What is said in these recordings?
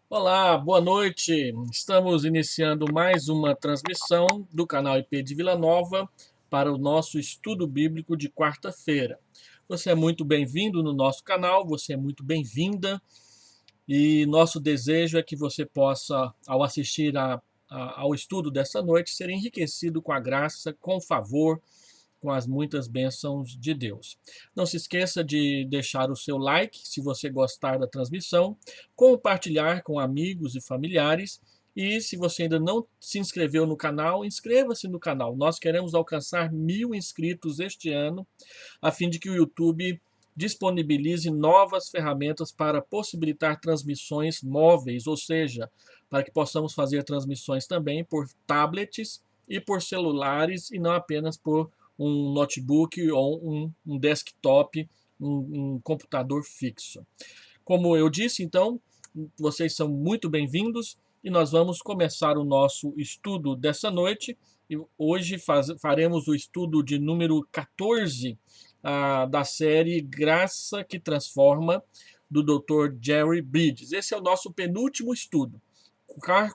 Olá, boa noite. Estamos iniciando mais uma transmissão do canal IP de Vila Nova para o nosso estudo bíblico de quarta-feira. Você é muito bem-vindo no nosso canal, você é muito bem-vinda e nosso desejo é que você possa, ao assistir ao estudo dessa noite, ser enriquecido com a graça, com o favor, com as muitas bênçãos de Deus. Não se esqueça de deixar o seu like se você gostar da transmissão, compartilhar com amigos e familiares. E se você ainda não se inscreveu no canal, inscreva-se no canal. Nós queremos alcançar 1.000 inscritos este ano, a fim de que o YouTube disponibilize novas ferramentas para possibilitar transmissões móveis, ou seja, para que possamos fazer transmissões também por tablets e por celulares e não apenas por um notebook ou um desktop, um computador fixo. Como eu disse, então, vocês são muito bem-vindos e nós vamos começar o nosso estudo dessa noite. E hoje faremos o estudo de número 14 da série Graça que Transforma, do Dr. Jerry Bridges. Esse é o nosso penúltimo estudo.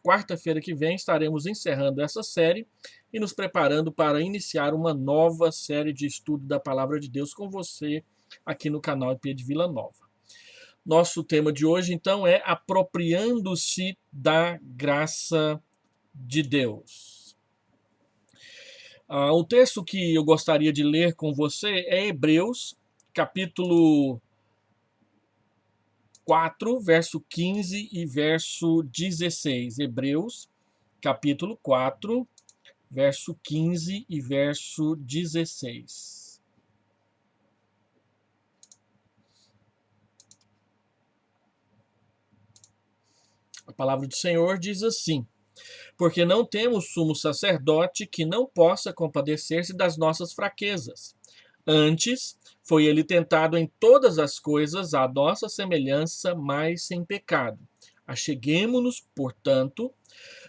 Quarta-feira que vem estaremos encerrando essa série e nos preparando para iniciar uma nova série de estudo da Palavra de Deus com você aqui no canal IP de Vila Nova. Nosso tema de hoje, então, é apropriando-se da graça de Deus. O texto que eu gostaria de ler com você é Hebreus, capítulo 4, verso 15 e verso 16. Hebreus, capítulo 4, verso 15 e verso 16. A palavra do Senhor diz assim: porque não temos sumo sacerdote que não possa compadecer-se das nossas fraquezas. Antes, foi ele tentado em todas as coisas à nossa semelhança, mas sem pecado. Acheguemo-nos, portanto,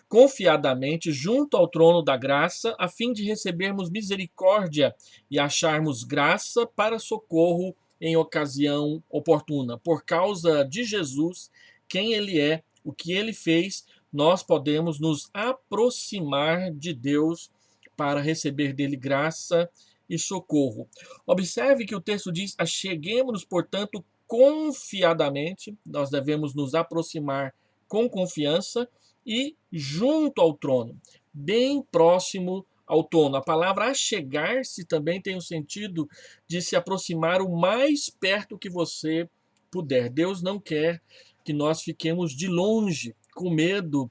confiadamente junto ao trono da graça, a fim de recebermos misericórdia e acharmos graça para socorro em ocasião oportuna. Por causa de Jesus, quem ele é, o que ele fez, nós podemos nos aproximar de Deus para receber dele graça e socorro. Observe que o texto diz: acheguemo-nos, portanto, confiadamente, nós devemos nos aproximar com confiança e junto ao trono, bem próximo ao trono. A palavra achegar-se também tem o sentido de se aproximar o mais perto que você puder. Deus não quer que nós fiquemos de longe, com medo,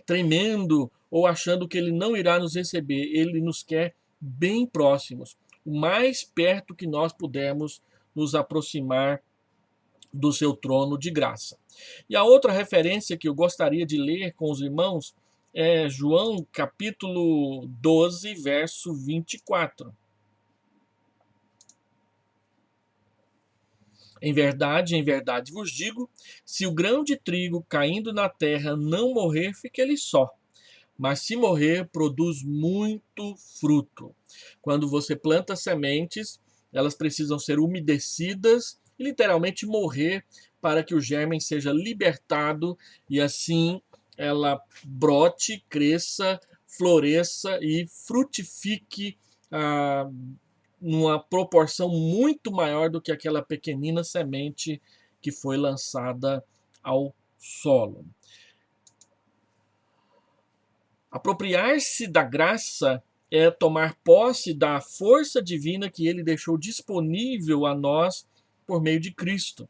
tremendo ou achando que ele não irá nos receber. Ele nos quer bem próximos, o mais perto que nós pudermos nos aproximar do seu trono de graça. E a outra referência que eu gostaria de ler com os irmãos é João capítulo 12, verso 24. Em verdade vos digo, se o grão de trigo caindo na terra não morrer, fica ele só. Mas se morrer, produz muito fruto. Quando você planta sementes, elas precisam ser umedecidas e literalmente morrer para que o germe seja libertado e assim ela brote, cresça, floresça e frutifique ah, numa proporção muito maior do que aquela pequenina semente que foi lançada ao solo. Apropriar-se da graça é tomar posse da força divina que ele deixou disponível a nós por meio de Cristo.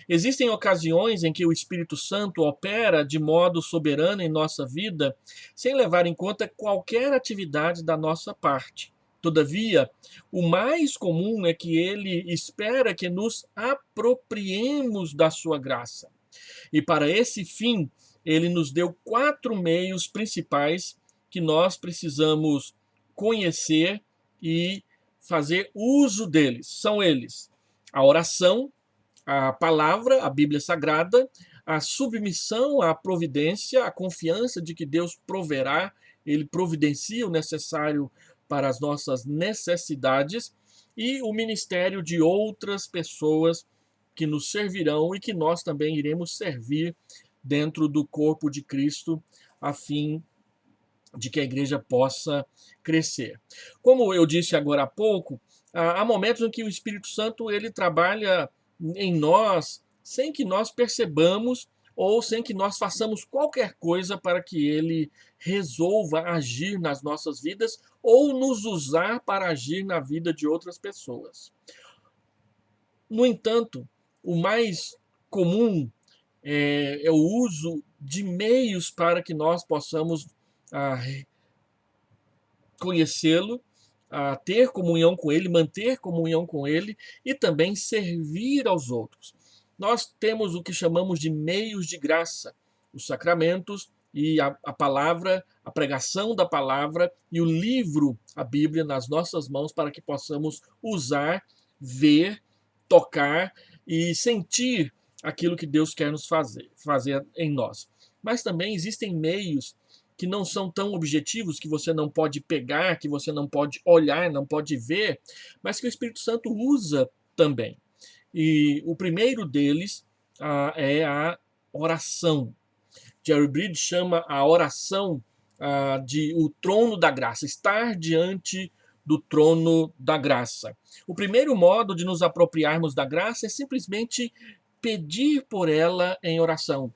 Existem ocasiões em que o Espírito Santo opera de modo soberano em nossa vida, sem levar em conta qualquer atividade da nossa parte. Todavia, o mais comum é que ele espera que nos apropriemos da sua graça. E para esse fim, ele nos deu 4 meios principais que nós precisamos conhecer e fazer uso deles. São eles: a oração, a palavra, a Bíblia Sagrada, a submissão à providência, a confiança de que Deus proverá, ele providencia o necessário para as nossas necessidades, e o ministério de outras pessoas que nos servirão e que nós também iremos servir dentro do corpo de Cristo, a fim de que a igreja possa crescer. Como eu disse agora há pouco, há momentos em que o Espírito Santo ele trabalha em nós sem que nós percebamos ou sem que nós façamos qualquer coisa para que ele resolva agir nas nossas vidas ou nos usar para agir na vida de outras pessoas. No entanto, o mais comum é o uso de meios para que nós possamos ah, conhecê-lo, ter comunhão com ele, manter comunhão com ele e também servir aos outros. Nós temos o que chamamos de meios de graça, os sacramentos e a palavra, a pregação da palavra e o livro, a Bíblia, nas nossas mãos para que possamos usar, ver, tocar e sentir aquilo que Deus quer nos fazer em nós. Mas também existem meios que não são tão objetivos, que você não pode pegar, que você não pode olhar, não pode ver, mas que o Espírito Santo usa também. E o primeiro deles é a oração. Jerry Bridge chama a oração de o trono da graça, estar diante do trono da graça. O primeiro modo de nos apropriarmos da graça é simplesmente pedir por ela em oração.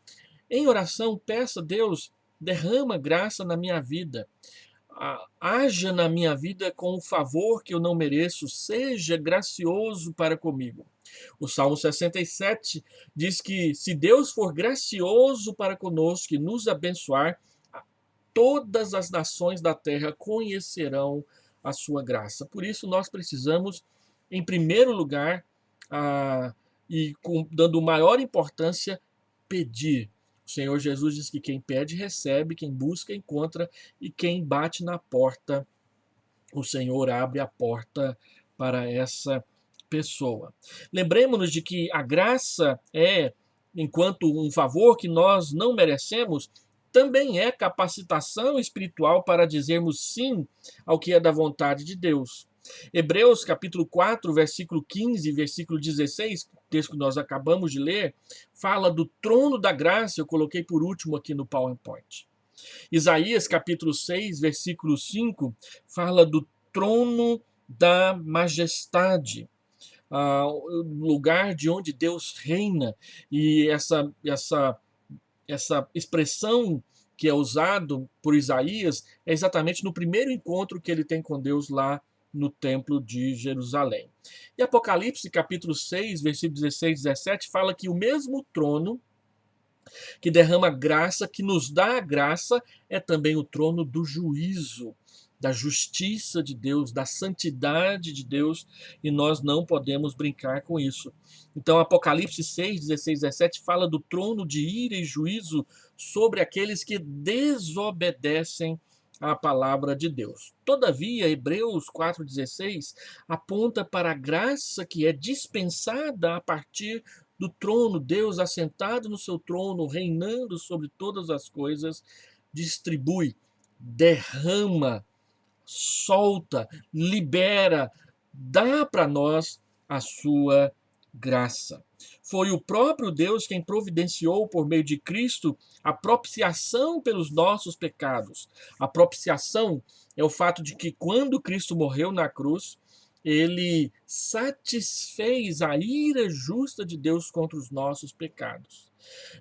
Em oração, peça a Deus, derrama graça na minha vida. Haja na minha vida com o favor que eu não mereço, seja gracioso para comigo. O Salmo 67 diz que se Deus for gracioso para conosco e nos abençoar, todas as nações da terra conhecerão a sua graça. Por isso nós precisamos, em primeiro lugar, dando maior importância, pedir. O Senhor Jesus diz que quem pede, recebe, quem busca, encontra, e quem bate na porta, o Senhor abre a porta para essa pessoa. Lembremos-nos de que a graça enquanto um favor que nós não merecemos, também é capacitação espiritual para dizermos sim ao que é da vontade de Deus. Hebreus capítulo 4, versículo 15 e versículo 16, texto que nós acabamos de ler, fala do trono da graça, eu coloquei por último aqui no PowerPoint. Isaías capítulo 6, versículo 5, fala do trono da majestade, o lugar de onde Deus reina, e essa expressão que é usado por Isaías é exatamente no primeiro encontro que ele tem com Deus lá no templo de Jerusalém. E Apocalipse capítulo 6, versículo 16 e 17 fala que o mesmo trono que derrama graça, que nos dá a graça, é também o trono do juízo, da justiça de Deus, da santidade de Deus, e nós não podemos brincar com isso. Então, Apocalipse 6, 16 e 17 fala do trono de ira e juízo sobre aqueles que desobedecem à palavra de Deus. Todavia, Hebreus 4,16 aponta para a graça que é dispensada a partir do trono, Deus assentado no seu trono, reinando sobre todas as coisas, distribui, derrama, solta, libera, dá para nós a sua graça. Foi o próprio Deus quem providenciou por meio de Cristo a propiciação pelos nossos pecados. A propiciação é o fato de que quando Cristo morreu na cruz, ele satisfez a ira justa de Deus contra os nossos pecados.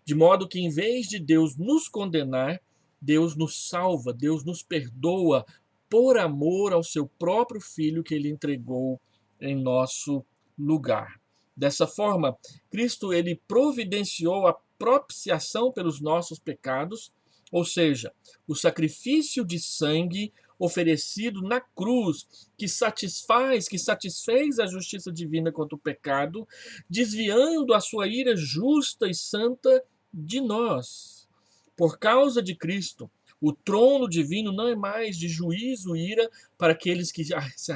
De modo que, em vez de Deus nos condenar, Deus nos salva, Deus nos perdoa por amor ao seu próprio Filho que ele entregou em nosso lugar. Dessa forma, Cristo ele providenciou a propiciação pelos nossos pecados, ou seja, o sacrifício de sangue oferecido na cruz, que satisfez a justiça divina contra o pecado, desviando a sua ira justa e santa de nós. Por causa de Cristo, o trono divino não é mais de juízo e ira para aqueles que se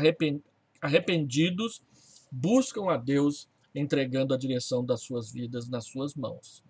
arrependidos buscam a Deus, entregando a direção das suas vidas nas suas mãos.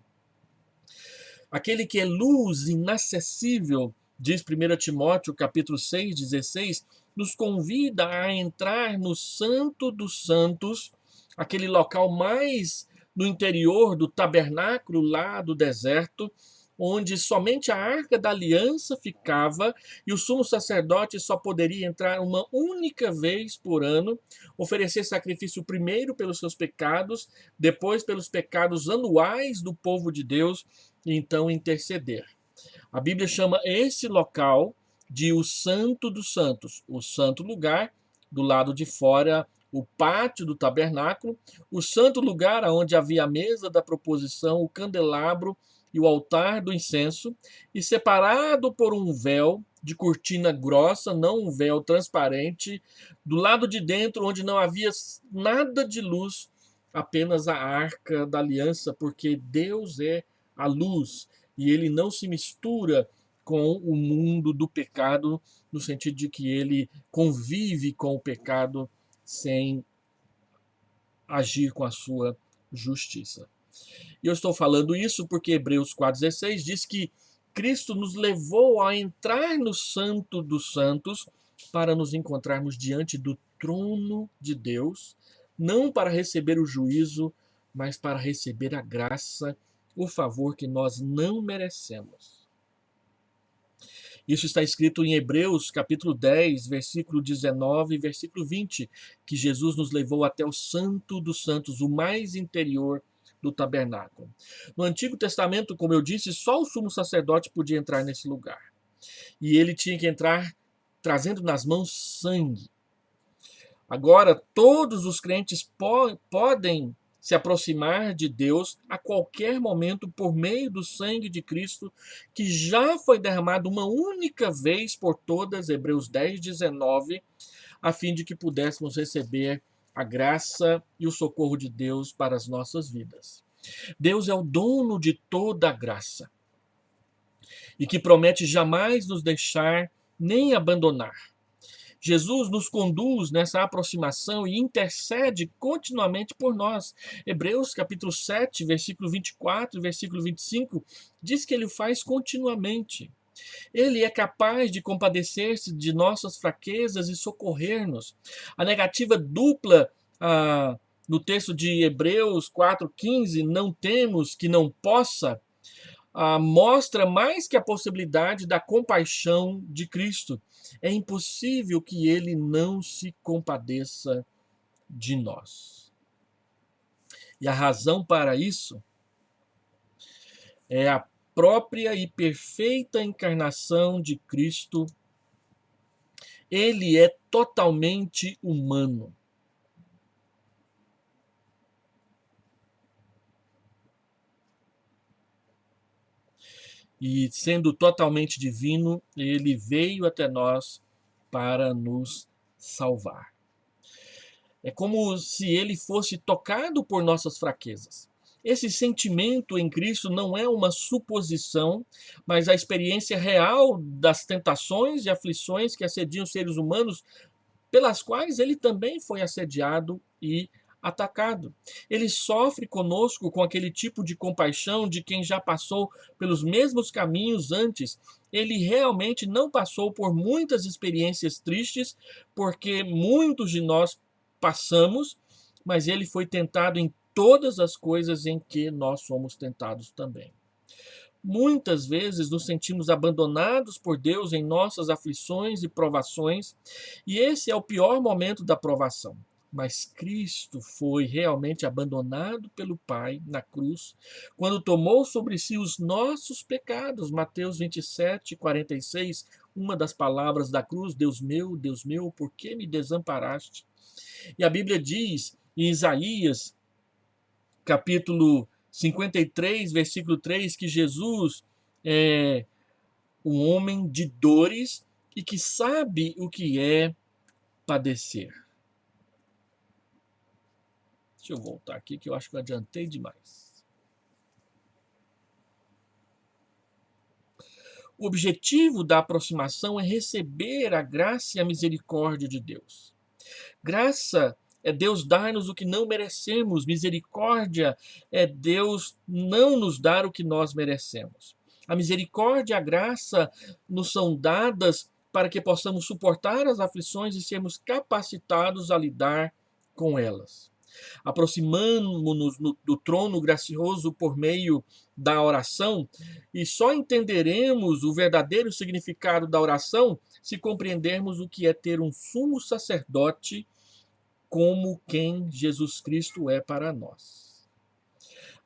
Aquele que é luz inacessível, diz 1 Timóteo capítulo 6, 16, nos convida a entrar no Santo dos Santos, aquele local mais no interior do tabernáculo lá do deserto, onde somente a Arca da Aliança ficava e o sumo sacerdote só poderia entrar uma única vez por ano, oferecer sacrifício primeiro pelos seus pecados, depois pelos pecados anuais do povo de Deus e então interceder. A Bíblia chama esse local de o Santo dos Santos, o santo lugar, do lado de fora, o pátio do tabernáculo, o santo lugar onde havia a mesa da proposição, o candelabro e o altar do incenso, e separado por um véu de cortina grossa, não um véu transparente, do lado de dentro, onde não havia nada de luz, apenas a arca da aliança, porque Deus é a luz e ele não se mistura com o mundo do pecado, no sentido de que ele convive com o pecado sem agir com a sua justiça. E eu estou falando isso porque Hebreus 4,16 diz que Cristo nos levou a entrar no Santo dos Santos para nos encontrarmos diante do trono de Deus, não para receber o juízo, mas para receber a graça, o favor que nós não merecemos. Isso está escrito em Hebreus capítulo 10, versículo 19 e versículo 20, que Jesus nos levou até o Santo dos Santos, o mais interior do tabernáculo. No Antigo Testamento, como eu disse, só o sumo sacerdote podia entrar nesse lugar. E ele tinha que entrar trazendo nas mãos sangue. Agora, todos os crentes podem se aproximar de Deus a qualquer momento por meio do sangue de Cristo, que já foi derramado uma única vez por todas, Hebreus 10, 19, a fim de que pudéssemos receber a graça e o socorro de Deus para as nossas vidas. Deus é o dono de toda a graça e que promete jamais nos deixar nem abandonar. Jesus nos conduz nessa aproximação e intercede continuamente por nós. Hebreus capítulo 7, versículo 24 e versículo 25 diz que ele o faz continuamente. Ele é capaz de compadecer-se de nossas fraquezas e socorrer-nos. A negativa dupla no texto de Hebreus 4,15, não temos que não possa, mostra mais que a possibilidade da compaixão de Cristo. É impossível que ele não se compadeça de nós. E a razão para isso é a própria e perfeita encarnação de Cristo. Ele é totalmente humano. E sendo totalmente divino, ele veio até nós para nos salvar. É como se ele fosse tocado por nossas fraquezas. Esse sentimento em Cristo não é uma suposição, mas a experiência real das tentações e aflições que assediam os seres humanos, pelas quais ele também foi assediado e atacado. Ele sofre conosco com aquele tipo de compaixão de quem já passou pelos mesmos caminhos antes. Ele realmente não passou por muitas experiências tristes, porque muitos de nós passamos, mas ele foi tentado em todas as coisas em que nós somos tentados também. Muitas vezes nos sentimos abandonados por Deus em nossas aflições e provações, e esse é o pior momento da provação. Mas Cristo foi realmente abandonado pelo Pai na cruz, quando tomou sobre si os nossos pecados. Mateus 27, 46, uma das palavras da cruz: Deus meu, por que me desamparaste? E a Bíblia diz em Isaías, capítulo 53, versículo 3, que Jesus é um homem de dores e que sabe o que é padecer. Deixa eu voltar aqui que eu acho que eu adiantei demais. O objetivo da aproximação é receber a graça e a misericórdia de Deus. Graça é Deus dar-nos o que não merecemos. Misericórdia é Deus não nos dar o que nós merecemos. A misericórdia e a graça nos são dadas para que possamos suportar as aflições e sermos capacitados a lidar com elas. Aproximamo-nos do trono gracioso por meio da oração e só entenderemos o verdadeiro significado da oração se compreendermos o que é ter um sumo sacerdote como quem Jesus Cristo é para nós.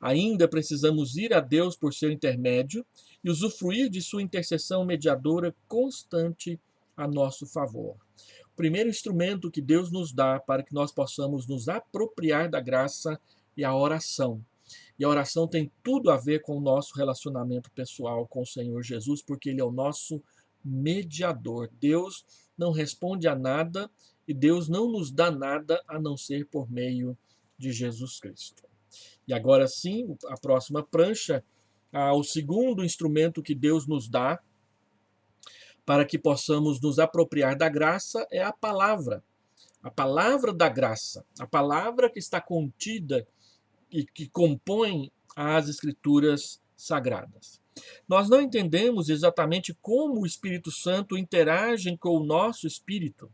Ainda precisamos ir a Deus por seu intermédio e usufruir de sua intercessão mediadora constante a nosso favor. O primeiro instrumento que Deus nos dá para que nós possamos nos apropriar da graça é a oração. E a oração tem tudo a ver com o nosso relacionamento pessoal com o Senhor Jesus, porque Ele é o nosso mediador. Deus não responde a nada e Deus não nos dá nada a não ser por meio de Jesus Cristo. E agora sim, a próxima prancha, o segundo instrumento que Deus nos dá para que possamos nos apropriar da graça é a palavra da graça, a palavra que está contida e que compõe as Escrituras sagradas. Nós não entendemos exatamente como o Espírito Santo interage com o nosso espírito,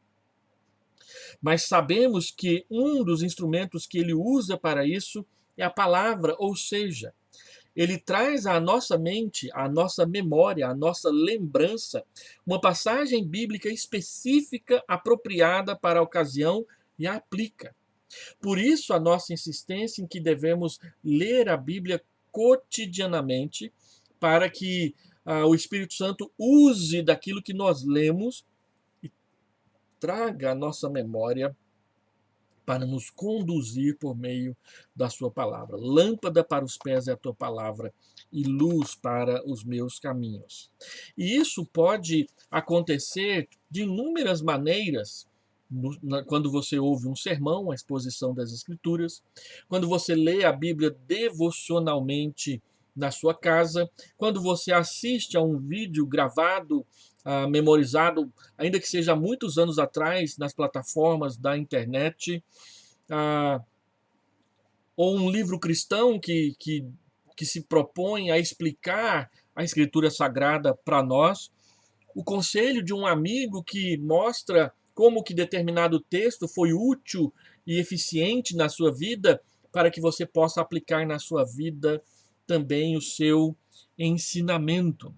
mas sabemos que um dos instrumentos que ele usa para isso é a palavra, ou seja, ele traz à nossa mente, à nossa memória, à nossa lembrança, uma passagem bíblica específica, apropriada para a ocasião e a aplica. Por isso, a nossa insistência em que devemos ler a Bíblia cotidianamente, para que o Espírito Santo use daquilo que nós lemos e traga à nossa memória para nos conduzir por meio da sua palavra. Lâmpada para os pés é a tua palavra e luz para os meus caminhos. E isso pode acontecer de inúmeras maneiras. Quando você ouve um sermão, a exposição das Escrituras, quando você lê a Bíblia devocionalmente na sua casa, quando você assiste a um vídeo gravado, memorizado, ainda que seja há muitos anos atrás, nas plataformas da internet, ou um livro cristão que se propõe a explicar a Escritura Sagrada para nós, o conselho de um amigo que mostra como que determinado texto foi útil e eficiente na sua vida, para que você possa aplicar na sua vida também o seu ensinamento.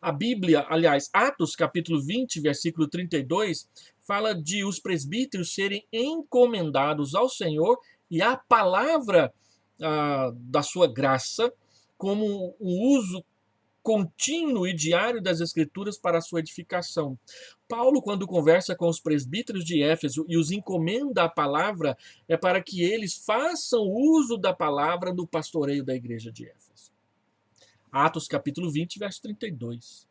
A Bíblia, aliás, Atos capítulo 20, versículo 32, fala de os presbíteros serem encomendados ao Senhor e à palavra da sua graça, como o uso contínuo e diário das Escrituras para a sua edificação. Paulo, quando conversa com os presbíteros de Éfeso e os encomenda a palavra, é para que eles façam uso da palavra no pastoreio da igreja de Éfeso. Atos capítulo 20, verso 32.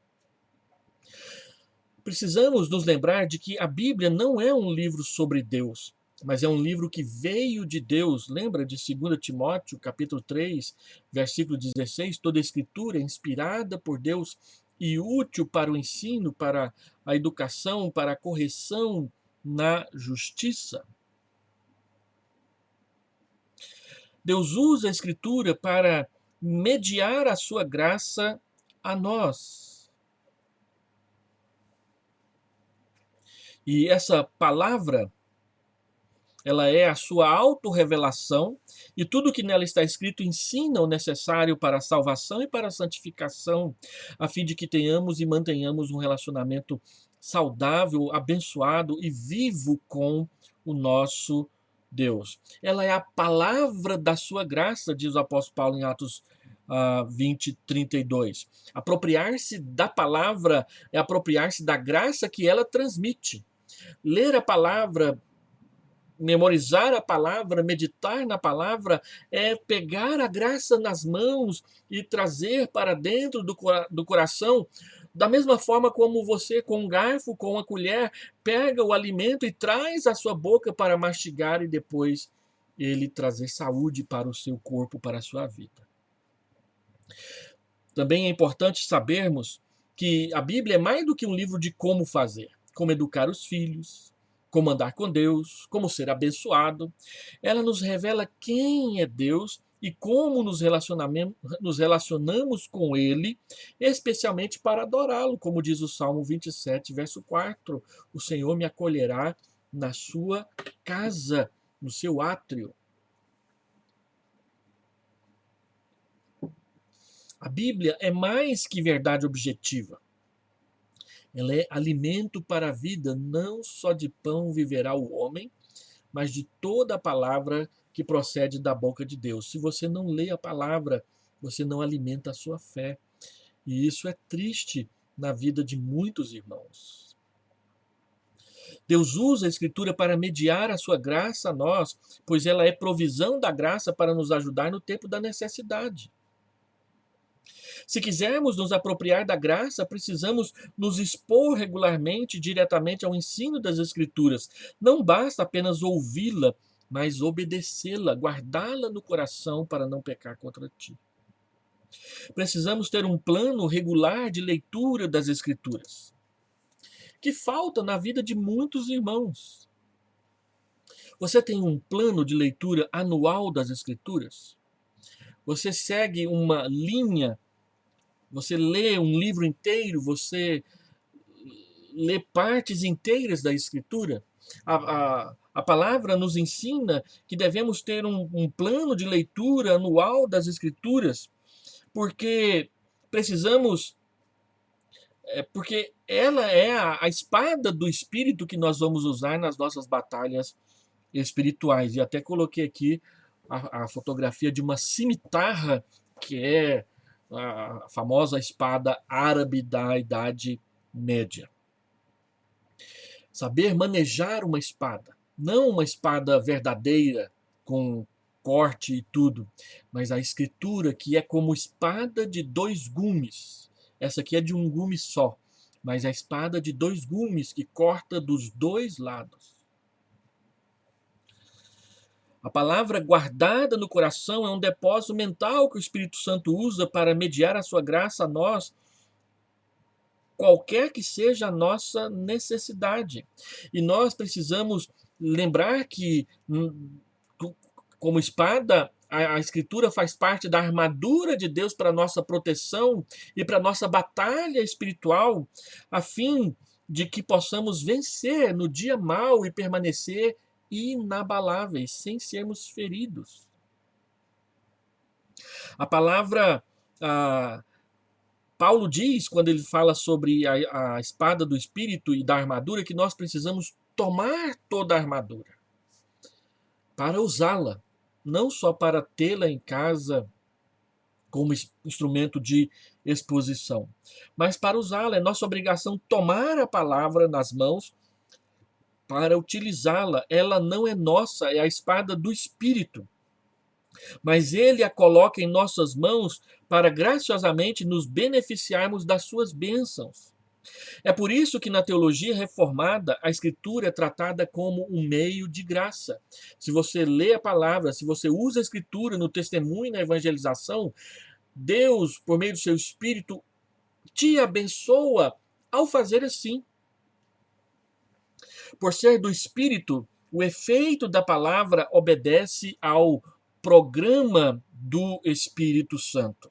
Precisamos nos lembrar de que a Bíblia não é um livro sobre Deus, mas é um livro que veio de Deus. Lembra de 2 Timóteo, capítulo 3, versículo 16? Toda a escritura é inspirada por Deus e útil para o ensino, para a educação, para a correção na justiça. Deus usa a escritura para mediar a sua graça a nós. E essa palavra, ela é a sua autorrevelação, e tudo que nela está escrito ensina o necessário para a salvação e para a santificação, a fim de que tenhamos e mantenhamos um relacionamento saudável, abençoado e vivo com o nosso Deus. Ela é a palavra da sua graça, diz o apóstolo Paulo em Atos 20, 32. Apropriar-se da palavra é apropriar-se da graça que ela transmite. Ler a palavra, memorizar a palavra, meditar na palavra, é pegar a graça nas mãos e trazer para dentro do coração, da mesma forma como você, com um garfo, com uma colher, pega o alimento e traz à sua boca para mastigar e depois ele trazer saúde para o seu corpo, para a sua vida. Também é importante sabermos que a Bíblia é mais do que um livro de como fazer, como educar os filhos, como andar com Deus, como ser abençoado. Ela nos revela quem é Deus e como nos relacionamos com Ele, especialmente para adorá-lo, como diz o Salmo 27, verso 4. O Senhor me acolherá na sua casa no seu átrio. A Bíblia é mais que verdade objetiva. Ela é alimento para a vida, não só de pão viverá o homem, mas de toda a palavra que procede da boca de Deus. Se você não lê a palavra, você não alimenta a sua fé. E isso é triste na vida de muitos irmãos. Deus usa a Escritura para mediar a sua graça a nós, pois ela é provisão da graça para nos ajudar no tempo da necessidade. Se quisermos nos apropriar da graça, precisamos nos expor regularmente, diretamente ao ensino das Escrituras. Não basta apenas ouvi-la, mas obedecê-la, guardá-la no coração para não pecar contra ti. Precisamos ter um plano regular de leitura das Escrituras, que falta na vida de muitos irmãos. Você tem um plano de leitura anual das Escrituras? Você segue uma linha? Você lê um livro inteiro? Você lê partes inteiras da Escritura? A palavra nos ensina que devemos ter um plano de leitura anual das Escrituras, porque precisamos, porque ela é a espada do Espírito que nós vamos usar nas nossas batalhas espirituais. E até coloquei aqui a fotografia de uma cimitarra, que é a famosa espada árabe da Idade Média. Saber manejar uma espada, não uma espada verdadeira, com corte e tudo, mas a escritura que é como espada de dois gumes. Essa aqui é de um gume só, mas a espada de dois gumes que corta dos dois lados. A palavra guardada no coração é um depósito mental que o Espírito Santo usa para mediar a sua graça a nós, qualquer que seja a nossa necessidade. E nós precisamos lembrar que, como espada, a Escritura faz parte da armadura de Deus para a nossa proteção e para a nossa batalha espiritual, a fim de que possamos vencer no dia mau e permanecer inabaláveis, sem sermos feridos. A palavra, Paulo diz, quando ele fala sobre a espada do Espírito e da armadura, que nós precisamos tomar toda a armadura para usá-la, não só para tê-la em casa como instrumento de exposição, mas para usá-la. É nossa obrigação tomar a palavra nas mãos para utilizá-la. Ela não é nossa, é a espada do Espírito. Mas ele a coloca em nossas mãos para graciosamente nos beneficiarmos das suas bênçãos. É por isso que na teologia reformada a Escritura é tratada como um meio de graça. Se você lê a palavra, se você usa a Escritura no testemunho e na evangelização, Deus, por meio do seu Espírito, te abençoa ao fazer assim. Por ser do Espírito, o efeito da palavra obedece ao programa do Espírito Santo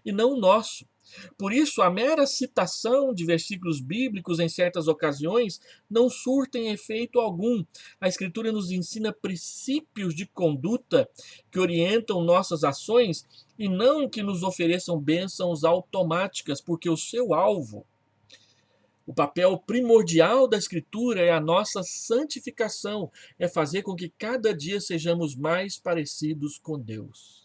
e não o nosso. Por isso, a mera citação de versículos bíblicos em certas ocasiões não surtem efeito algum. A Escritura nos ensina princípios de conduta que orientam nossas ações e não que nos ofereçam bênçãos automáticas, porque o seu alvo, o papel primordial da Escritura é a nossa santificação, é fazer com que cada dia sejamos mais parecidos com Deus.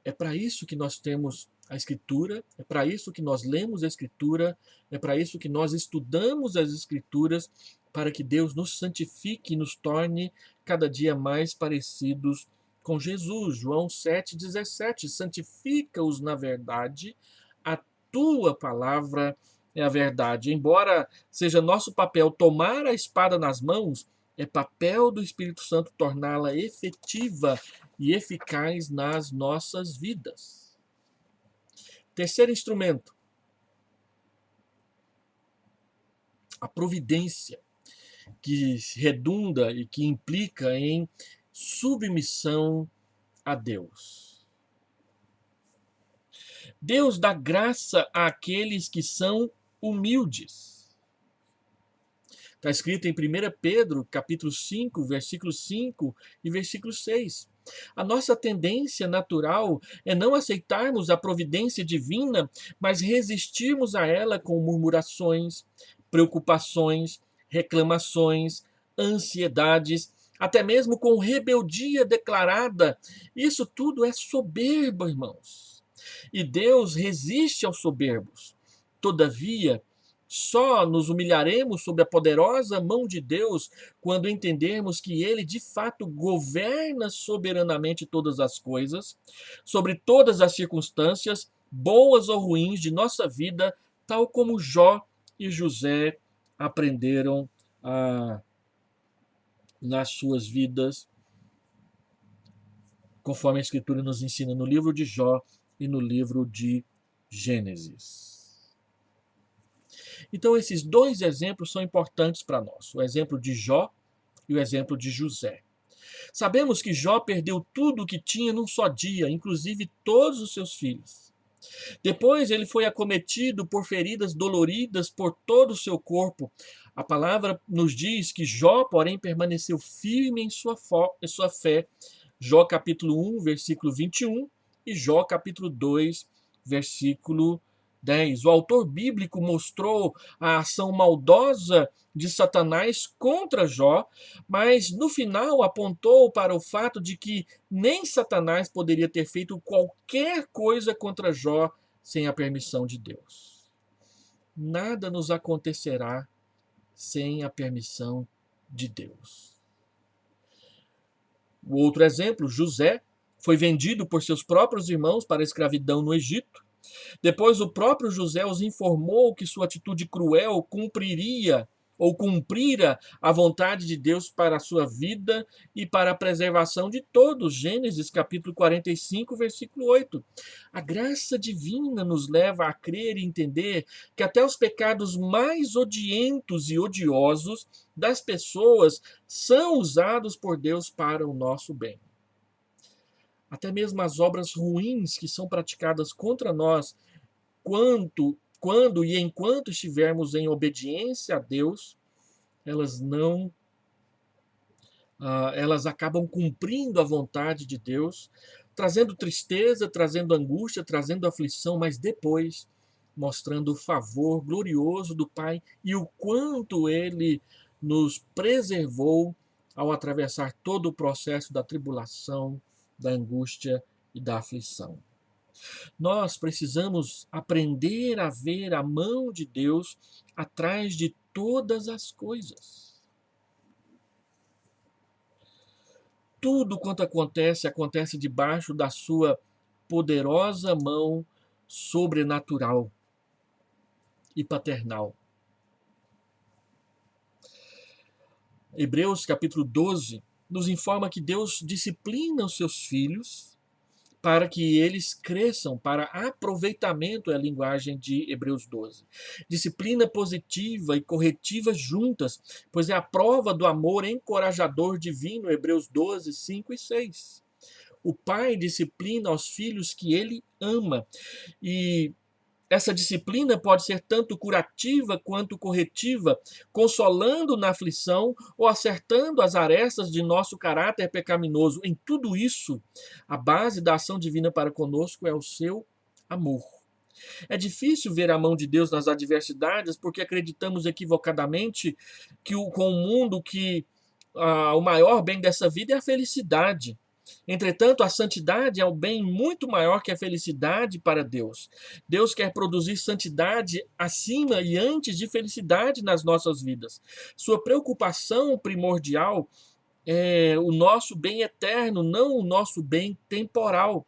É para isso que nós temos a Escritura, é para isso que nós lemos a Escritura, é para isso que nós estudamos as Escrituras, para que Deus nos santifique e nos torne cada dia mais parecidos com Jesus. João 7,17, santifica-os na verdade, a tua palavra é a verdade. Embora seja nosso papel tomar a espada nas mãos, é papel do Espírito Santo torná-la efetiva e eficaz nas nossas vidas. Terceiro instrumento, a providência, que redunda e que implica em submissão a Deus. Deus dá graça àqueles que são humildes. Está escrito em 1 Pedro, capítulo 5, versículo 5 e versículo 6. A nossa tendência natural é não aceitarmos a providência divina, mas resistirmos a ela com murmurações, preocupações, reclamações, ansiedades, até mesmo com rebeldia declarada. Isso tudo é soberba, irmãos. E Deus resiste aos soberbos. Todavia, só nos humilharemos sob a poderosa mão de Deus quando entendermos que Ele de fato governa soberanamente todas as coisas, sobre todas as circunstâncias, boas ou ruins de nossa vida, tal como Jó e José aprenderam nas suas vidas, conforme a Escritura nos ensina no livro de Jó e no livro de Gênesis. Então, esses dois exemplos são importantes para nós: o exemplo de Jó e o exemplo de José. Sabemos que Jó perdeu tudo o que tinha num só dia, inclusive todos os seus filhos. Depois ele foi acometido por feridas doloridas por todo o seu corpo. A palavra nos diz que Jó, porém, permaneceu firme em sua fé. Jó capítulo 1, versículo 21 e Jó capítulo 2, versículo 10. O autor bíblico mostrou a ação maldosa de Satanás contra Jó, mas no final apontou para o fato de que nem Satanás poderia ter feito qualquer coisa contra Jó sem a permissão de Deus. Nada nos acontecerá sem a permissão de Deus. O outro exemplo, José, foi vendido por seus próprios irmãos para a escravidão no Egito. Depois o próprio José os informou que sua atitude cruel cumprira a vontade de Deus para a sua vida e para a preservação de todos. Gênesis capítulo 45, versículo 8. A graça divina nos leva a crer e entender que até os pecados mais odientos e odiosos das pessoas são usados por Deus para o nosso bem. Até mesmo as obras ruins que são praticadas contra nós, quando e enquanto estivermos em obediência a Deus, elas acabam cumprindo a vontade de Deus, trazendo tristeza, trazendo angústia, trazendo aflição, mas depois mostrando o favor glorioso do Pai e o quanto Ele nos preservou ao atravessar todo o processo da tribulação, da angústia e da aflição. Nós precisamos aprender a ver a mão de Deus atrás de todas as coisas. Tudo quanto acontece, acontece debaixo da sua poderosa mão sobrenatural e paternal. Hebreus capítulo 12 nos informa que Deus disciplina os seus filhos para que eles cresçam, para aproveitamento é a linguagem de Hebreus 12. Disciplina positiva e corretiva juntas, pois é a prova do amor encorajador divino, Hebreus 12, 5 e 6. O pai disciplina aos filhos que ele ama, e essa disciplina pode ser tanto curativa quanto corretiva, consolando na aflição ou acertando as arestas de nosso caráter pecaminoso. Em tudo isso, a base da ação divina para conosco é o seu amor. É difícil ver a mão de Deus nas adversidades porque acreditamos equivocadamente que com o mundo que o maior bem dessa vida é a felicidade. Entretanto, a santidade é um bem muito maior que a felicidade para Deus. Deus quer produzir santidade acima e antes de felicidade nas nossas vidas. Sua preocupação primordial é o nosso bem eterno, não o nosso bem temporal.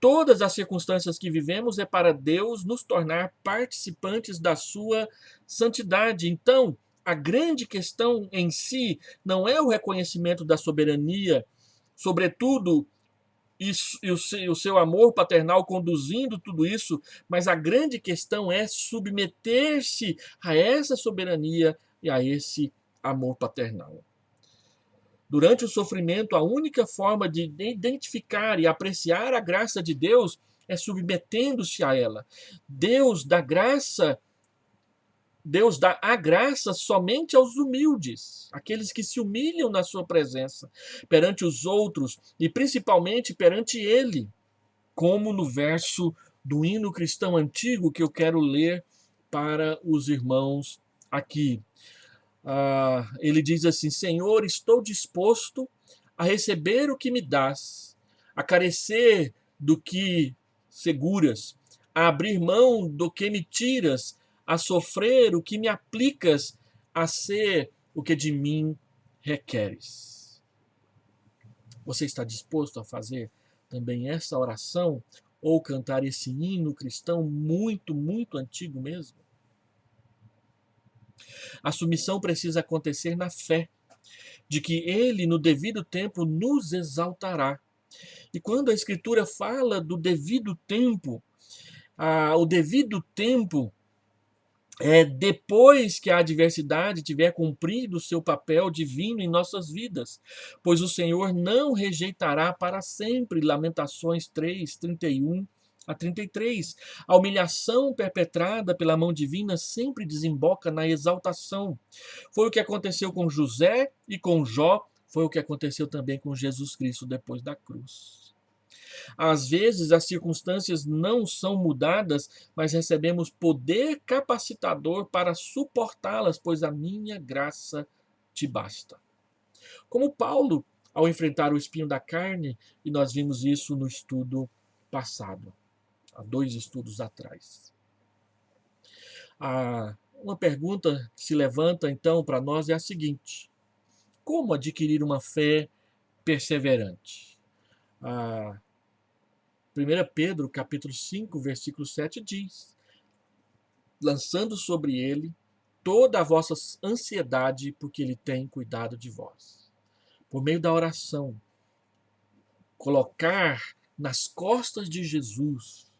Todas as circunstâncias que vivemos é para Deus nos tornar participantes da sua santidade. Então, a grande questão em si não é o reconhecimento da soberania, sobretudo, e o seu amor paternal conduzindo tudo isso, mas a grande questão é submeter-se a essa soberania e a esse amor paternal. Durante o sofrimento, a única forma de identificar e apreciar a graça de Deus é submetendo-se a ela. Deus dá graça Deus dá a graça somente aos humildes, aqueles que se humilham na sua presença, perante os outros e principalmente perante Ele, como no verso do hino cristão antigo que eu quero ler para os irmãos aqui. Ele diz assim: Senhor, estou disposto a receber o que me dás, a carecer do que seguras, a abrir mão do que me tiras, a sofrer o que me aplicas, a ser o que de mim requeres. Você está disposto a fazer também essa oração ou cantar esse hino cristão muito, muito antigo mesmo? A submissão precisa acontecer na fé de que ele, no devido tempo, nos exaltará. E quando a Escritura fala do devido tempo, o devido tempo é depois que a adversidade tiver cumprido o seu papel divino em nossas vidas, pois o Senhor não rejeitará para sempre. Lamentações 3, 31 a 33. A humilhação perpetrada pela mão divina sempre desemboca na exaltação. Foi o que aconteceu com José e com Jó, foi o que aconteceu também com Jesus Cristo depois da cruz. Às vezes as circunstâncias não são mudadas, mas recebemos poder capacitador para suportá-las, pois a minha graça te basta. Como Paulo, ao enfrentar o espinho da carne, e nós vimos isso no estudo passado, há 2 estudos atrás. Uma pergunta que se levanta então para nós é a seguinte: como adquirir uma fé perseverante? A 1 Pedro, capítulo 5, versículo 7 diz: lançando sobre ele toda a vossa ansiedade, porque ele tem cuidado de vós. Por meio da oração, colocar nas costas de Jesus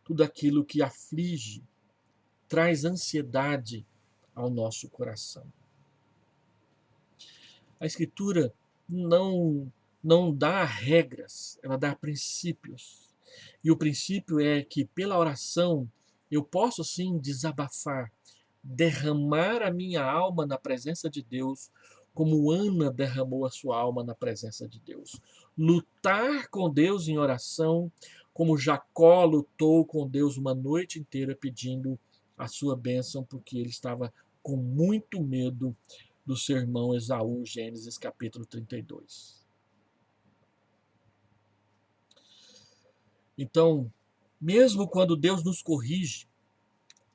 tudo aquilo que aflige, traz ansiedade ao nosso coração. A Escritura não dá regras, ela dá princípios. E o princípio é que pela oração eu posso sim desabafar, derramar a minha alma na presença de Deus, como Ana derramou a sua alma na presença de Deus. Lutar com Deus em oração, como Jacó lutou com Deus uma noite inteira pedindo a sua bênção, porque ele estava com muito medo do seu irmão Esaú, Gênesis capítulo 32. Então, mesmo quando Deus nos corrige,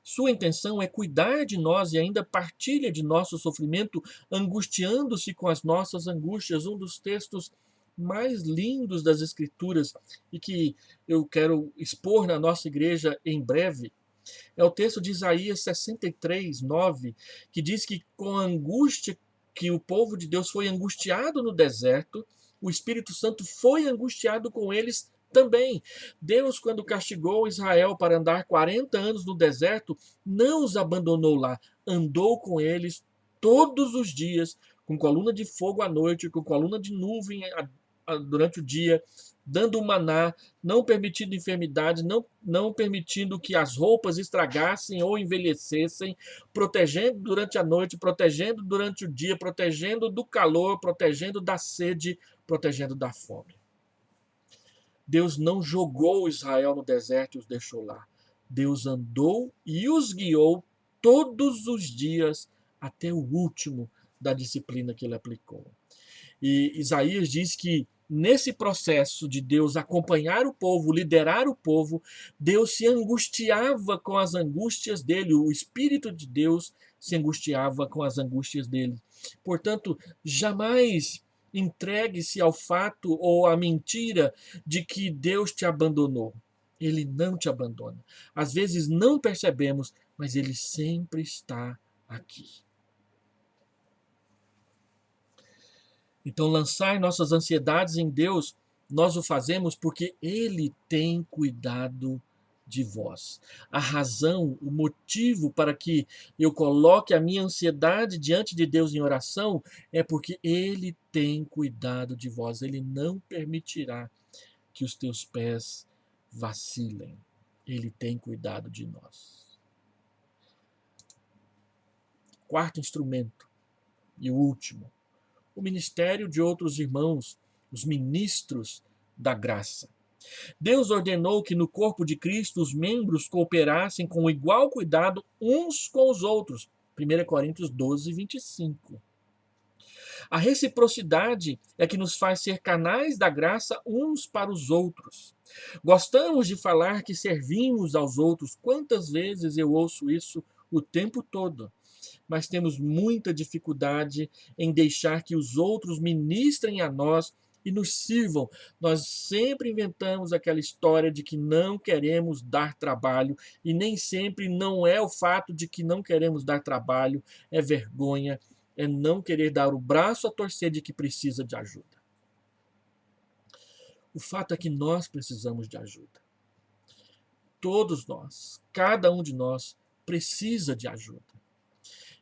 sua intenção é cuidar de nós e ainda partilha de nosso sofrimento, angustiando-se com as nossas angústias. Um dos textos mais lindos das Escrituras e que eu quero expor na nossa igreja em breve é o texto de Isaías 63, 9, que diz que com a angústia que o povo de Deus foi angustiado no deserto, o Espírito Santo foi angustiado com eles também. Deus, quando castigou Israel para andar 40 anos no deserto, não os abandonou lá, andou com eles todos os dias, com coluna de fogo à noite, com coluna de nuvem durante o dia, dando o maná, não permitindo enfermidade, não permitindo que as roupas estragassem ou envelhecessem, protegendo durante a noite, protegendo durante o dia, protegendo do calor, protegendo da sede, protegendo da fome. Deus não jogou Israel no deserto e os deixou lá. Deus andou e os guiou todos os dias até o último da disciplina que ele aplicou. E Isaías diz que nesse processo de Deus acompanhar o povo, liderar o povo, Deus se angustiava com as angústias dele, o Espírito de Deus se angustiava com as angústias dele. Portanto, jamais entregue-se ao fato ou à mentira de que Deus te abandonou. Ele não te abandona. Às vezes não percebemos, mas ele sempre está aqui. Então, lançar nossas ansiedades em Deus, nós o fazemos porque Ele tem cuidado de vós. A razão, o motivo para que eu coloque a minha ansiedade diante de Deus em oração é porque Ele tem cuidado de vós. Ele não permitirá que os teus pés vacilem. Ele tem cuidado de nós. Quarto instrumento e o último, o ministério de outros irmãos, os ministros da graça. Deus ordenou que no corpo de Cristo os membros cooperassem com igual cuidado uns com os outros. 1 Coríntios 12, 25. A reciprocidade é que nos faz ser canais da graça uns para os outros. Gostamos de falar que servimos aos outros. Quantas vezes eu ouço isso o tempo todo? Mas temos muita dificuldade em deixar que os outros ministrem a nós e nos sirvam. Nós sempre inventamos aquela história de que não queremos dar trabalho, e nem sempre não é o fato de que não queremos dar trabalho, é vergonha, é não querer dar o braço a torcer de que precisa de ajuda. O fato é que nós precisamos de ajuda. Todos nós, cada um de nós, precisa de ajuda.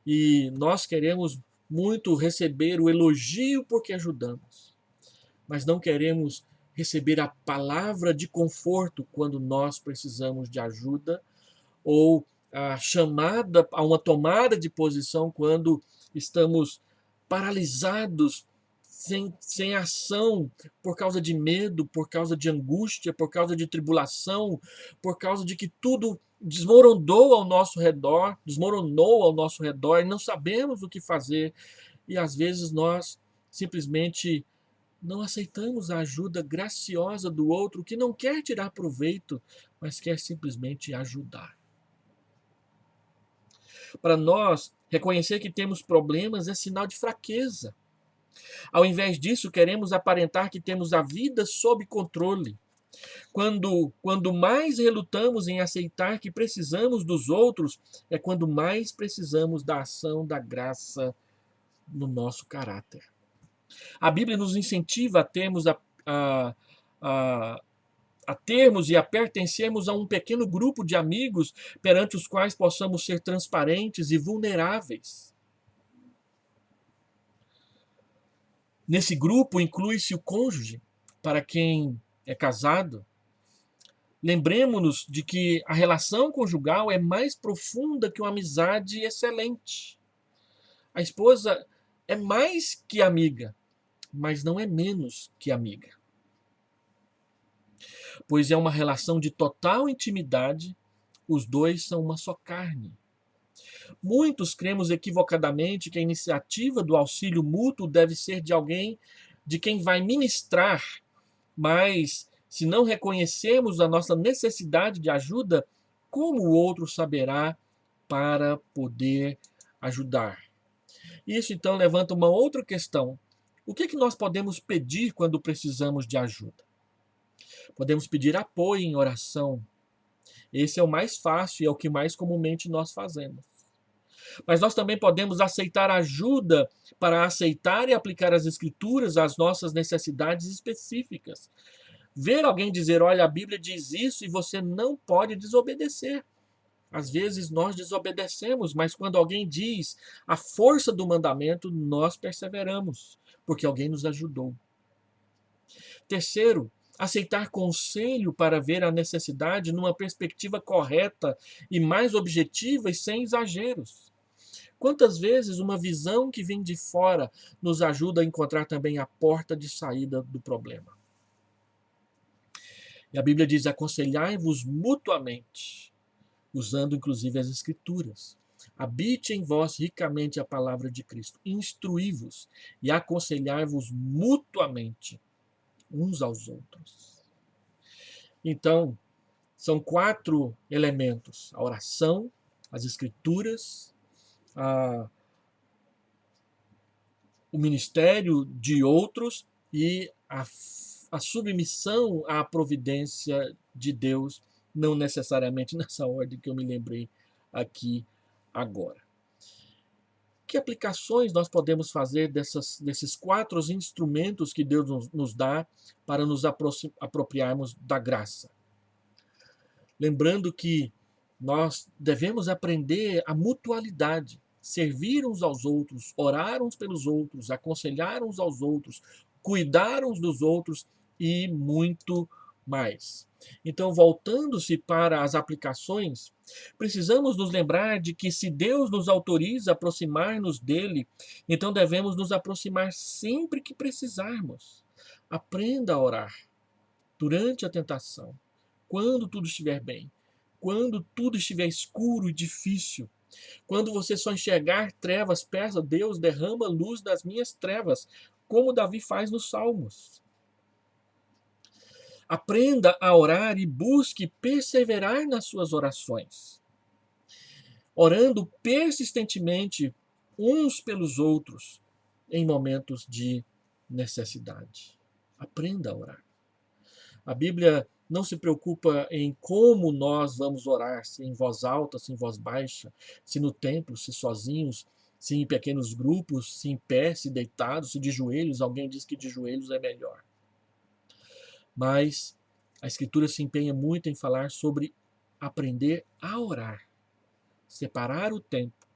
E nós queremos muito receber o elogio porque ajudamos, mas não queremos receber a palavra de conforto quando nós precisamos de ajuda, ou a chamada a uma tomada de posição quando estamos paralisados, sem ação, por causa de medo, por causa de angústia, por causa de tribulação, por causa de que tudo desmoronou ao nosso redor, e não sabemos o que fazer, e às vezes nós simplesmente não aceitamos a ajuda graciosa do outro que não quer tirar proveito, mas quer simplesmente ajudar. Para nós, reconhecer que temos problemas é sinal de fraqueza. Ao invés disso, queremos aparentar que temos a vida sob controle. Quando mais relutamos em aceitar que precisamos dos outros, é quando mais precisamos da ação da graça no nosso caráter. A Bíblia nos incentiva a termos a termos e a pertencermos a um pequeno grupo de amigos perante os quais possamos ser transparentes e vulneráveis. Nesse grupo inclui-se o cônjuge, para quem é casado. Lembremos-nos de que a relação conjugal é mais profunda que uma amizade excelente. A esposa é mais que amiga, mas não é menos que amiga. Pois é uma relação de total intimidade, os dois são uma só carne. Muitos cremos equivocadamente que a iniciativa do auxílio mútuo deve ser de alguém de quem vai ministrar, mas se não reconhecermos a nossa necessidade de ajuda, como o outro saberá para poder ajudar? Isso então levanta uma outra questão. O que nós podemos pedir quando precisamos de ajuda? Podemos pedir apoio em oração. Esse é o mais fácil e é o que mais comumente nós fazemos. Mas nós também podemos aceitar ajuda para aceitar e aplicar as Escrituras às nossas necessidades específicas. Ver alguém dizer, olha, a Bíblia diz isso e você não pode desobedecer. Às vezes nós desobedecemos, mas quando alguém diz a força do mandamento, nós perseveramos, porque alguém nos ajudou. Terceiro, aceitar conselho para ver a necessidade numa perspectiva correta e mais objetiva e sem exageros. Quantas vezes uma visão que vem de fora nos ajuda a encontrar também a porta de saída do problema? E a Bíblia diz, aconselhai-vos mutuamente, usando inclusive as Escrituras. Habite em vós ricamente a palavra de Cristo. Instruí-vos e aconselhai-vos mutuamente uns aos outros. Então, são 4 elementos: a oração, as Escrituras, o ministério de outros e a submissão à providência de Deus, não necessariamente nessa ordem que eu me lembrei aqui agora. Que aplicações nós podemos fazer desses 4 instrumentos que Deus nos dá para nos apropriarmos da graça? Lembrando que nós devemos aprender a mutualidade, servir uns aos outros, orar uns pelos outros, aconselhar uns aos outros, cuidar uns dos outros e muito mais. Então, voltando-se para as aplicações, precisamos nos lembrar de que se Deus nos autoriza a aproximar-nos dele, então devemos nos aproximar sempre que precisarmos. Aprenda a orar durante a tentação, quando tudo estiver bem, quando tudo estiver escuro e difícil, quando você só enxergar trevas, peça, Deus derrama luz das minhas trevas, como Davi faz nos Salmos. Aprenda a orar e busque perseverar nas suas orações, orando persistentemente uns pelos outros em momentos de necessidade. Aprenda a orar. A Bíblia não se preocupa em como nós vamos orar, se em voz alta, se em voz baixa, se no templo, se sozinhos, se em pequenos grupos, se em pé, se deitados, se de joelhos. Alguém diz que de joelhos é melhor. Mas a Escritura se empenha muito em falar sobre aprender a orar, separar o tempo,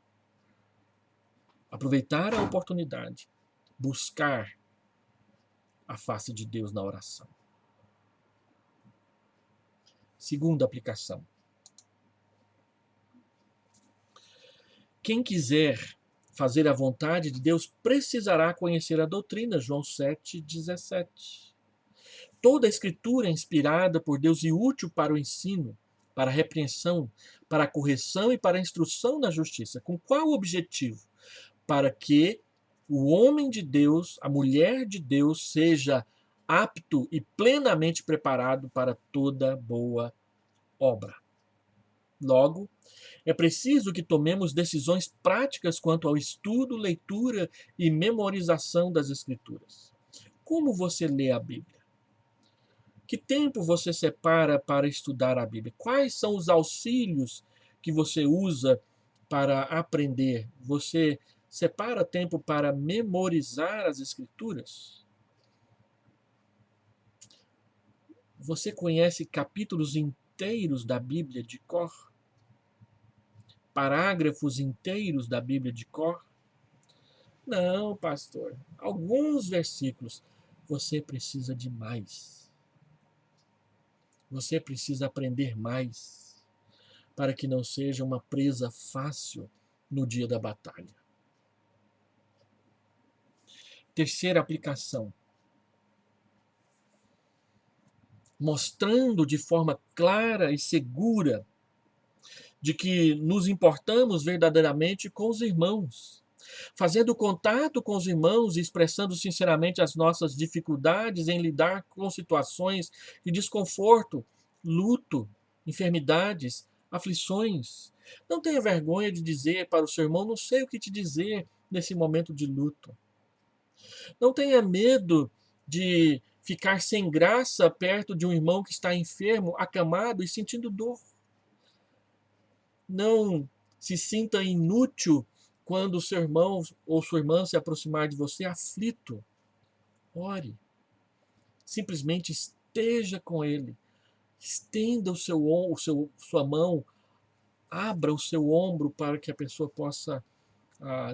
aproveitar a oportunidade, buscar a face de Deus na oração. Segunda aplicação. Quem quiser fazer a vontade de Deus precisará conhecer a doutrina, João 7,17. Toda a Escritura é inspirada por Deus e útil para o ensino, para a repreensão, para a correção e para a instrução na justiça. Com qual objetivo? Para que o homem de Deus, a mulher de Deus, seja apto e plenamente preparado para toda boa obra. Logo, é preciso que tomemos decisões práticas quanto ao estudo, leitura e memorização das Escrituras. Como você lê a Bíblia? Que tempo você separa para estudar a Bíblia? Quais são os auxílios que você usa para aprender? Você separa tempo para memorizar as Escrituras? Você conhece capítulos inteiros da Bíblia de cor? Parágrafos inteiros da Bíblia de cor? Não, pastor. Alguns versículos. Você precisa de mais. Você precisa aprender mais para que não seja uma presa fácil no dia da batalha. Terceira aplicação. Mostrando de forma clara e segura de que nos importamos verdadeiramente com os irmãos, fazendo contato com os irmãos e expressando sinceramente as nossas dificuldades em lidar com situações de desconforto, luto, enfermidades, aflições. Não tenha vergonha de dizer para o seu irmão: não sei o que te dizer nesse momento de luto. Não tenha medo de ficar sem graça perto de um irmão que está enfermo, acamado e sentindo dor. Não se sinta inútil quando o seu irmão ou sua irmã se aproximar de você aflito. Ore. Simplesmente esteja com ele. Estenda sua mão, abra o seu ombro para que a pessoa possa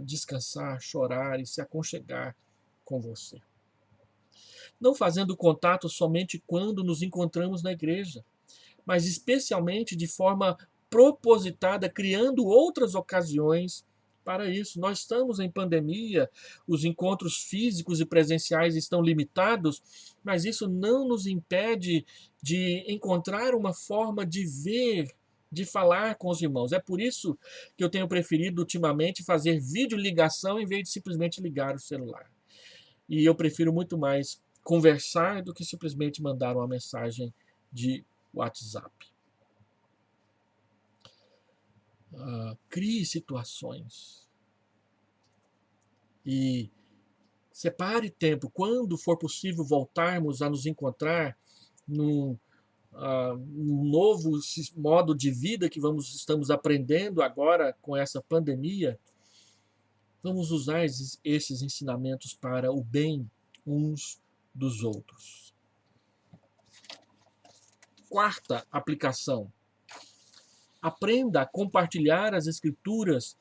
descansar, chorar e se aconchegar com você. Não fazendo contato somente quando nos encontramos na igreja, mas especialmente de forma propositada, criando outras ocasiões para isso. Nós estamos em pandemia, os encontros físicos e presenciais estão limitados, mas isso não nos impede de encontrar uma forma de ver, de falar com os irmãos. É por isso que eu tenho preferido ultimamente fazer videoligação em vez de simplesmente ligar o celular. E eu prefiro muito mais conversar do que simplesmente mandar uma mensagem de WhatsApp. Crie situações e separe tempo. Quando for possível voltarmos a nos encontrar num novo modo de vida que estamos aprendendo agora com essa pandemia, vamos usar esses ensinamentos para o bem uns dos outros. Quarta aplicação. Aprenda a compartilhar as Escrituras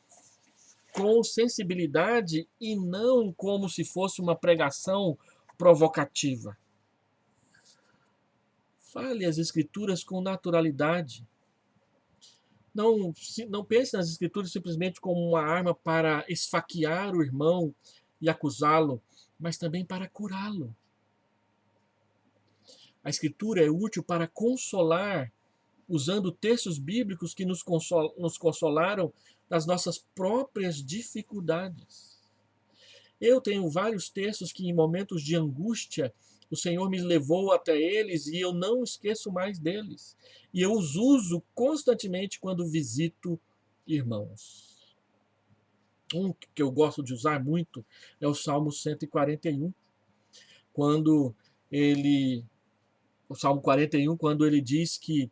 com sensibilidade e não como se fosse uma pregação provocativa. Fale as Escrituras com naturalidade. Não pense nas Escrituras simplesmente como uma arma para esfaquear o irmão e acusá-lo, mas também para curá-lo. A Escritura é útil para consolar, usando textos bíblicos que nos consolaram das nossas próprias dificuldades. Eu tenho vários textos que, em momentos de angústia, o Senhor me levou até eles e eu não esqueço mais deles. E eu os uso constantemente quando visito irmãos. Um que eu gosto de usar muito é o Salmo 141, quando ele o Salmo 41, quando ele diz que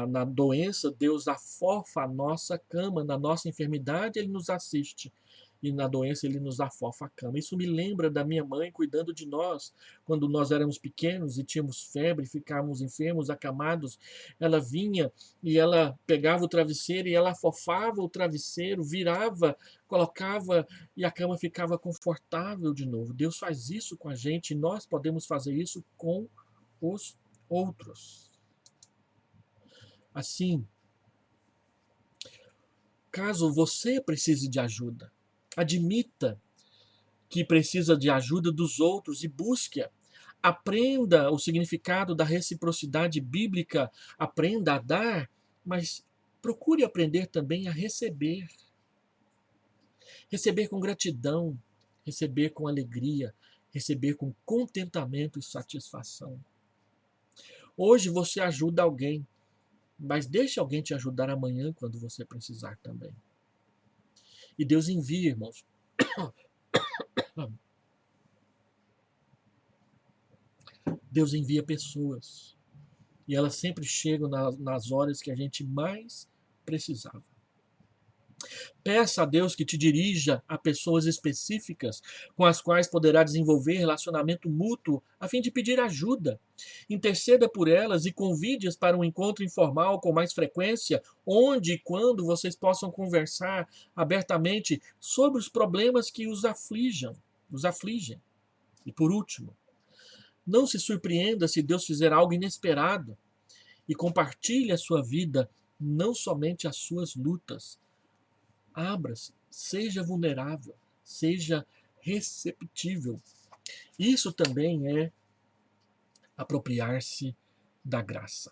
na doença Deus afofa a nossa cama, na nossa enfermidade ele nos assiste e na doença ele nos afofa a cama. Isso me lembra da minha mãe cuidando de nós quando nós éramos pequenos e tínhamos febre, ficávamos enfermos, acamados. Ela vinha e ela pegava o travesseiro e ela afofava o travesseiro, virava, colocava e a cama ficava confortável de novo. Deus faz isso com a gente e nós podemos fazer isso com os outros. Assim, caso você precise de ajuda, admita que precisa de ajuda dos outros e busque-a. Aprenda o significado da reciprocidade bíblica, aprenda a dar, mas procure aprender também a receber. Receber com gratidão, receber com alegria, receber com contentamento e satisfação. Hoje você ajuda alguém, mas deixe alguém te ajudar amanhã quando você precisar também. E Deus envia, irmãos. Deus envia pessoas. E elas sempre chegam nas horas que a gente mais precisava. Peça a Deus que te dirija a pessoas específicas com as quais poderá desenvolver relacionamento mútuo a fim de pedir ajuda. Interceda por elas e convide-as para um encontro informal com mais frequência, onde e quando vocês possam conversar abertamente sobre os problemas que os afligem. E por último, não se surpreenda se Deus fizer algo inesperado e compartilhe a sua vida, não somente as suas lutas. Abra-se, seja vulnerável, seja receptível. Isso também é apropriar-se da graça.